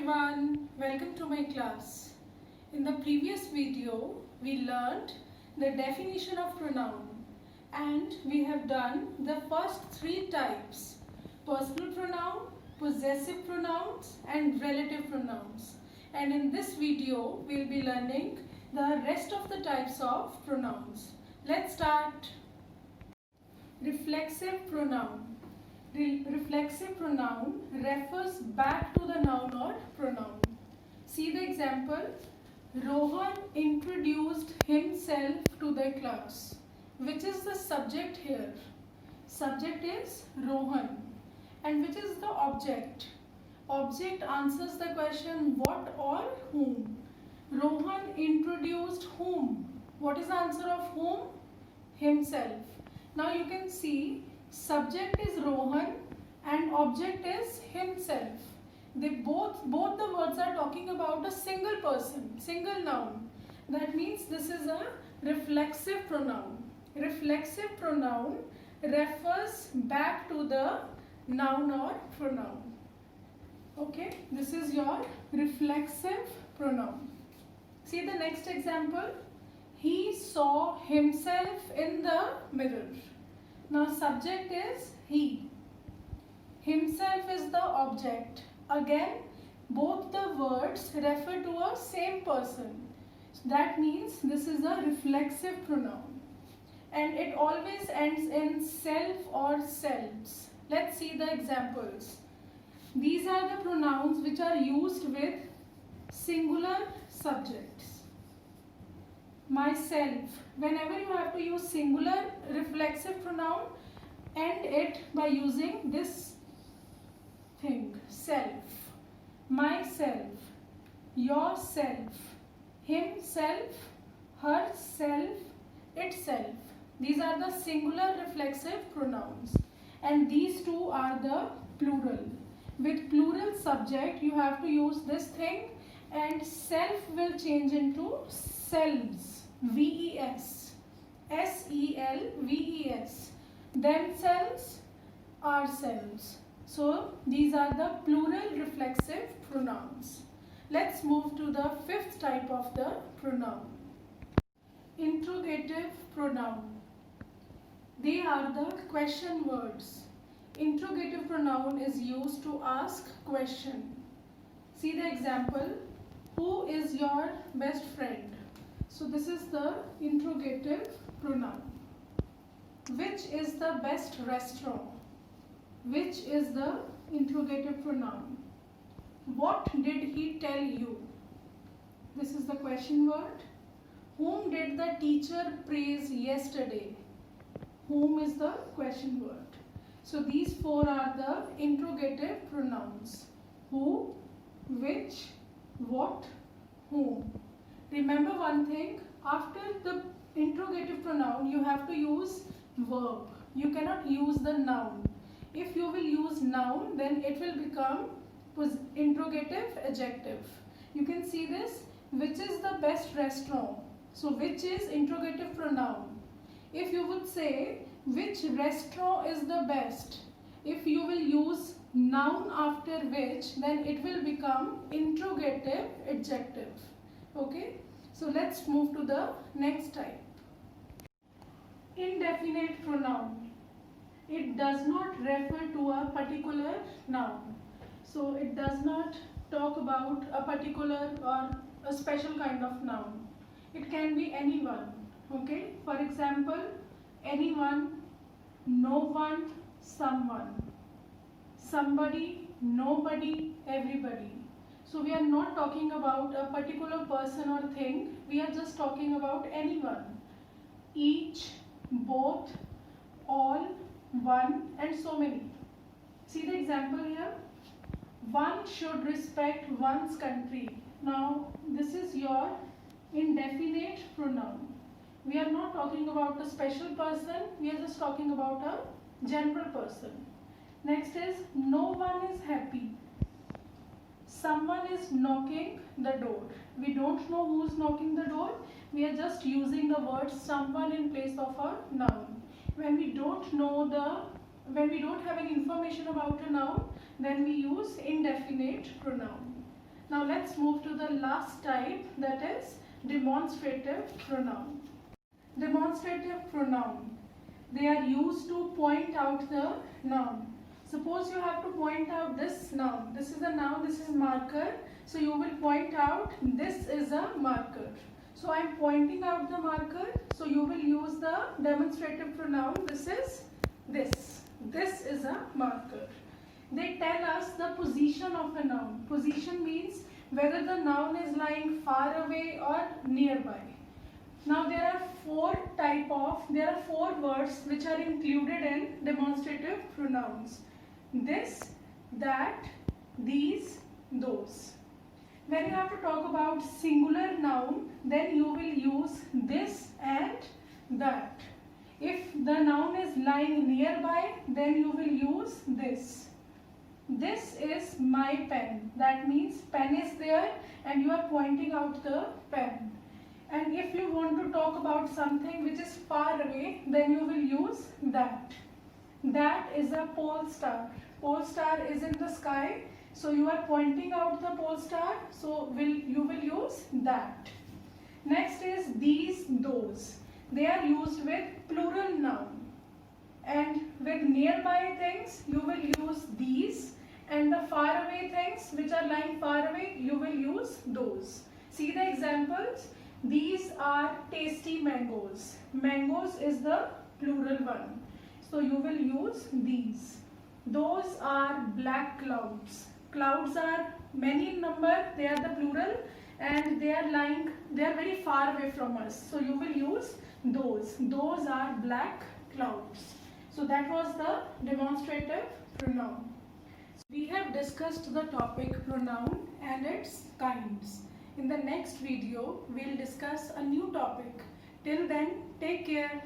everyone, welcome to my class. In the previous video, we learned the definition of pronoun and we have done the first three types: personal pronoun, possessive pronouns and relative pronouns. And in this video, we will be learning the rest of the types of pronouns. Let's start. Reflexive pronoun. Reflexive pronoun refers back to the noun or pronoun. See the example. Rohan introduced himself to the class. Which is the subject here? Subject is Rohan. And which is the object? Object answers the question what or whom. Rohan introduced whom? What is the answer of whom? Himself. Now you can see subject is Rohan and object is himself. They both the words are talking about a single person, single noun. That means this is a reflexive pronoun. Reflexive pronoun refers back to the noun or pronoun. Okay, this is your reflexive pronoun. See the next example. He saw himself in the mirror. Now subject is he. Himself is the object. Again, both the words refer to a same person. That means this is a reflexive pronoun. And it always ends in self or selves. Let's see the examples. These are the pronouns which are used with singular subjects. Myself. Whenever you have to use singular reflexive pronoun, end it by using this thing, self. Myself, yourself, himself, herself, itself. These are the singular reflexive pronouns. And these two are the plural. With plural subject, you have to use this thing and self will change into selves. V-E-S. S-E-L-V-E-S. Themselves, ourselves. So these are the plural reflexive pronouns. Let's move to the fifth type of the pronoun. Interrogative pronoun. They are the question words. Interrogative pronoun is used to ask question. See the example. Who is your best friend? So this is the interrogative pronoun. Which is the best restaurant? Which is the interrogative pronoun. What did he tell you? This is the question word. Whom did the teacher praise yesterday? Whom is the question word. So these four are the interrogative pronouns. Who, which, what, whom. Remember one thing, after the interrogative pronoun you have to use verb. You cannot use the noun. If you will use noun, then it will become interrogative adjective. You can see this, which is the best restaurant. So which is interrogative pronoun. If you would say which restaurant is the best, if you will use noun after which, then it will become interrogative adjective. Okay, so let's move to the next type. Indefinite pronoun. It does not refer to a particular noun. So it does not talk about a particular or a special kind of noun. It can be anyone. Okay, for example, anyone, no one, someone, somebody, nobody, everybody. So we are not talking about a particular person or thing. We are just talking about anyone. Each, both, all, one and so many. See the example here. One should respect one's country. Now this is your indefinite pronoun. We are not talking about a special person. We are just talking about a general person. Next is no one is happy. Someone is knocking the door. We don't know who is knocking the door. We are just using the word someone in place of a noun. When we don't have any information about a noun, then we use indefinite pronoun. Now let's move to the last type, that is demonstrative pronoun. Demonstrative pronoun. They are used to point out the noun. Suppose you have to point out this noun. This is a noun, this is marker. So you will point out this is a marker. So I am pointing out the marker. So you will use the demonstrative pronoun. This is this. This is a marker. They tell us the position of a noun. Position means whether the noun is lying far away or nearby. Now there are four words which are included in demonstrative pronouns. This, that, these, those. When you have to talk about singular noun, then you will use this and that. If the noun is lying nearby, then you will use this. This is my pen. That means pen is there and you are pointing out the pen. And if you want to talk about something which is far away, then you will use that. That is a pole star. Pole star is in the sky. So you are pointing out the pole star. So you will use that. Next is these, those. They are used with plural noun. And with nearby things, you will use these. And the far away things which are lying far away, you will use those. See the examples. These are tasty mangoes. Mangoes is the plural one. So you will use these. Those are black clouds. Clouds are many in number. They are the plural and they are very far away from us. So you will use those. Those are black clouds. So that was the demonstrative pronoun. We have discussed the topic pronoun and its kinds. In the next video, we'll discuss a new topic. Till then, take care.